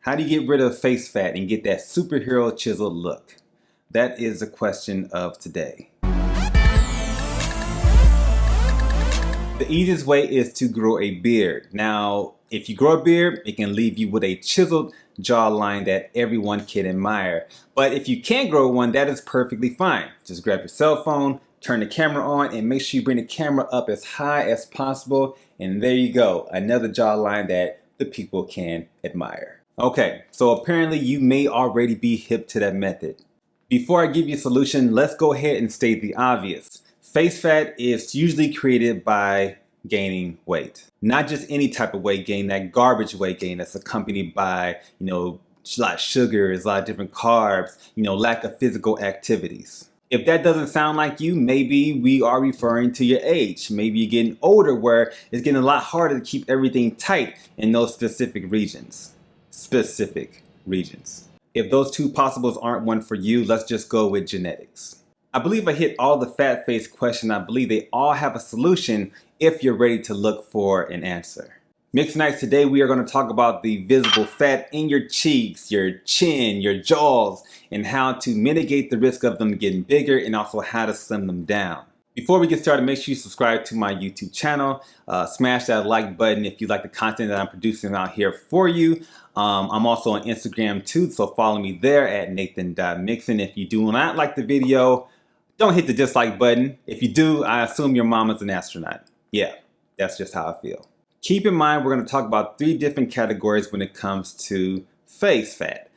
How do you get rid of face fat and get that superhero chiseled look? That is the question of today. The easiest way is to grow a beard. Now, if you grow a beard, it can leave you with a chiseled jawline that everyone can admire. But if you can't grow one, that is perfectly fine. Just grab your cell phone, turn the camera on, and make sure you bring the camera up as high as possible. And there you go, another jawline that the people can admire. Okay, so apparently you may already be hip to that method. Before I give you a solution, let's go ahead and state the obvious. Face fat is usually created by gaining weight. Not just any type of weight gain, that garbage weight gain that's accompanied by, a lot of sugars, a lot of different carbs, lack of physical activities. If that doesn't sound like you, maybe we are referring to your age. Maybe you're getting older where it's getting a lot harder to keep everything tight in those specific regions. If those two possibles aren't one for you, let's just go with genetics. I believe I hit all the fat face questions. I believe they all have a solution if you're ready to look for an answer. Mixonites, today we are going to talk about the visible fat in your cheeks, your chin, your jaws, and how to mitigate the risk of them getting bigger and also how to slim them down. Before we get started, make sure you subscribe to my YouTube channel. Smash that like button if you like the content that I'm producing out here for you. I'm also on Instagram too, so follow me there at Nathen.Mixon. If you do not like the video, don't hit the dislike button. If you do, I assume your mama's an astronaut. Yeah, that's just how I feel. Keep in mind, we're going to talk about 3 different categories when it comes to face fat.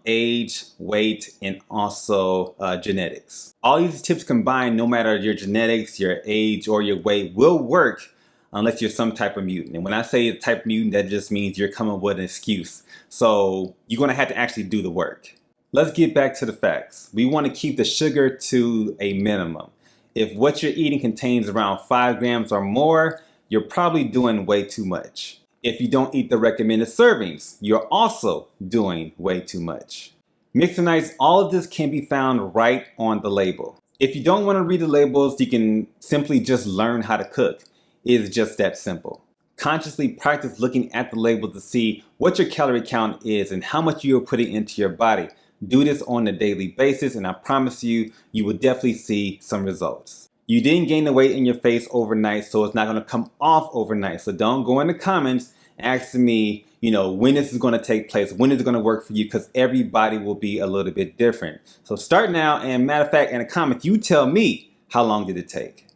Age, weight, and also genetics. All these tips combined, no matter your genetics, your age, or your weight, will work unless you're some type of mutant. And when I say a type of mutant, that just means you're coming with an excuse. So you're going to have to actually do the work. Let's get back to the facts. We want to keep the sugar to a minimum. If what you're eating contains around 5 grams or more, you're probably doing way too much. If you don't eat the recommended servings, you're also doing way too much. Mixonites, all of this can be found right on the label. If you don't want to read the labels, you can simply just learn how to cook. It is just that simple. Consciously practice looking at the label to see what your calorie count is and how much you are putting into your body. Do this on a daily basis, and I promise you, you will definitely see some results. You didn't gain the weight in your face overnight, so it's not going to come off overnight. So don't go in the comments asking me, when this is going to take place, when is it going to work for you, because everybody will be a little bit different. So start now, and matter of fact, in the comments, you tell me how long did it take.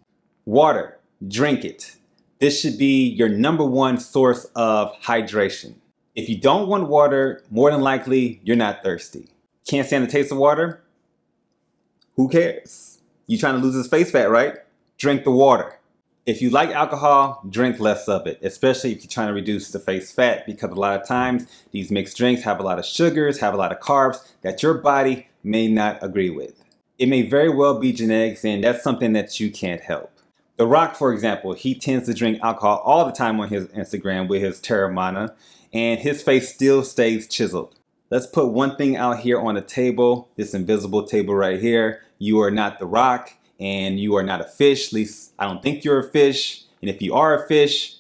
Water, drink it. This should be your #1 source of hydration. If you don't want water, more than likely, you're not thirsty. Can't stand the taste of water? Who cares? You trying to lose this face fat, right? Drink the water. If you like alcohol, drink less of it, especially if you're trying to reduce the face fat, because a lot of times these mixed drinks have a lot of sugars, have a lot of carbs that your body may not agree with. It may very well be genetics, and that's something that you can't help. The Rock, for example, he tends to drink alcohol all the time on his Instagram with his Terramana, and his face still stays chiseled. Let's put one thing out here on the table, this invisible table right here. You are not The Rock, and you are not a fish. At least I don't think you're a fish. And if you are a fish,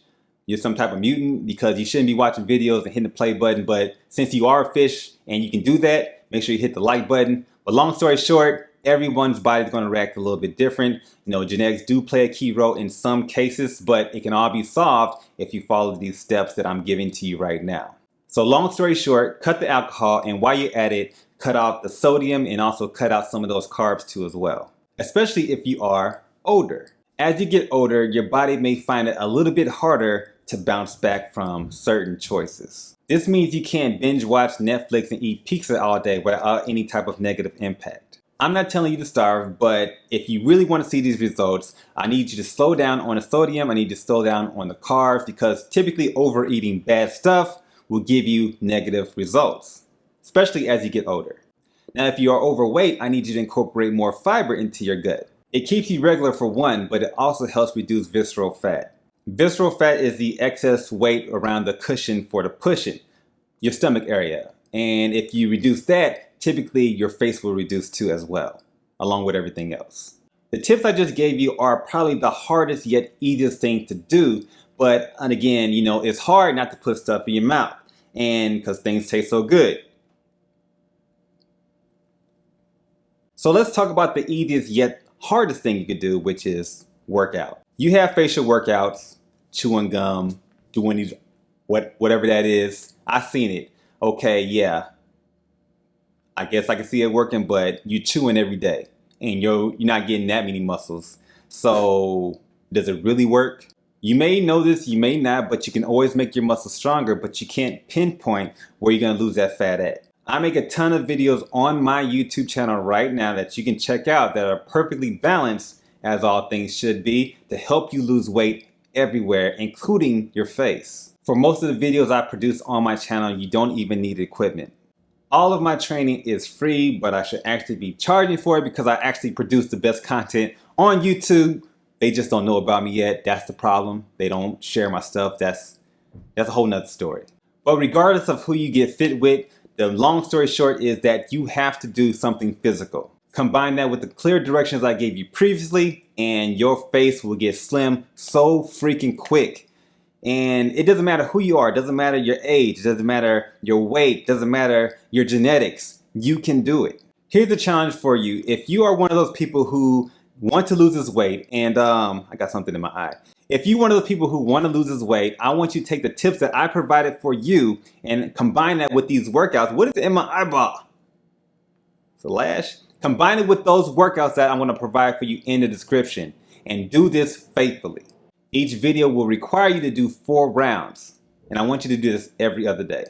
you're some type of mutant, because you shouldn't be watching videos and hitting the play button. But since you are a fish and you can do that, make sure you hit the like button. But long story short, everyone's body is going to react a little bit different. Genetics do play a key role in some cases, but it can all be solved if you follow these steps that I'm giving to you right now. So long story short, cut the alcohol, and while you're at it, cut out the sodium and also cut out some of those carbs too as well, especially if you are older. As you get older, your body may find it a little bit harder to bounce back from certain choices. This means you can't binge watch Netflix and eat pizza all day without any type of negative impact. I'm not telling you to starve, but if you really want to see these results, I need you to slow down on the sodium. I need you to slow down on the carbs, because typically overeating bad stuff will give you negative results, especially as you get older. Now, if you are overweight, I need you to incorporate more fiber into your gut. It keeps you regular for one, but it also helps reduce visceral fat. Visceral fat is the excess weight around the cushion for the pushing, your stomach area. And if you reduce that, typically your face will reduce too as well, along with everything else. The tips I just gave you are probably the hardest yet easiest thing to do. But and again, it's hard not to put stuff in your mouth. and because things taste so good. So let's talk about the easiest yet hardest thing you could do, which is workout. You have facial workouts, chewing gum, doing these, whatever that is. I've seen it. Okay, yeah. I guess I can see it working, but you're chewing every day and you're not getting that many muscles. So does it really work? You may know this, you may not, but you can always make your muscles stronger, but you can't pinpoint where you're gonna lose that fat at. I make a ton of videos on my YouTube channel right now that you can check out that are perfectly balanced, as all things should be, to help you lose weight everywhere, including your face. For most of the videos I produce on my channel, you don't even need equipment. All of my training is free, but I should actually be charging for it because I actually produce the best content on YouTube. They just don't know about me yet. That's the problem. They don't share my stuff. That's a whole nother story. But regardless of who you get fit with, the long story short is that you have to do something physical. Combine that with the clear directions I gave you previously, and your face will get slim so freaking quick. And it doesn't matter who you are, it doesn't matter your age, it doesn't matter your weight, it doesn't matter your genetics. You can do it. Here's the challenge for you. If you are one of those people who want to lose this weight, and I got something in my eye. If you're one of those people who want to lose this weight, I want you to take the tips that I provided for you and combine that with these workouts. What is in my eyeball? It's a lash. Combine it with those workouts that I'm going to provide for you in the description, and do this faithfully. Each video will require you to do 4 rounds, and I want you to do this every other day.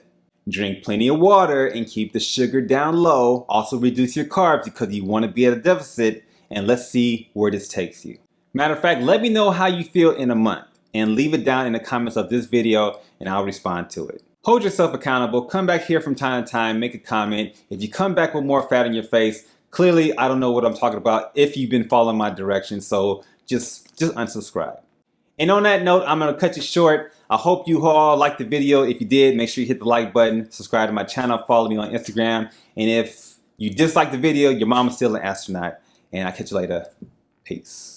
Drink plenty of water and keep the sugar down low. Also reduce your carbs because you want to be at a deficit, and let's see where this takes you. Matter of fact, let me know how you feel in a month and leave it down in the comments of this video and I'll respond to it. Hold yourself accountable. Come back here from time to time, make a comment. If you come back with more fat in your face, clearly I don't know what I'm talking about if you've been following my directions, so just unsubscribe. And on that note, I'm going to cut you short. I hope you all liked the video. If you did, make sure you hit the like button, subscribe to my channel, follow me on Instagram. And if you dislike the video, your mama's still an astronaut. And I'll catch you later. Peace.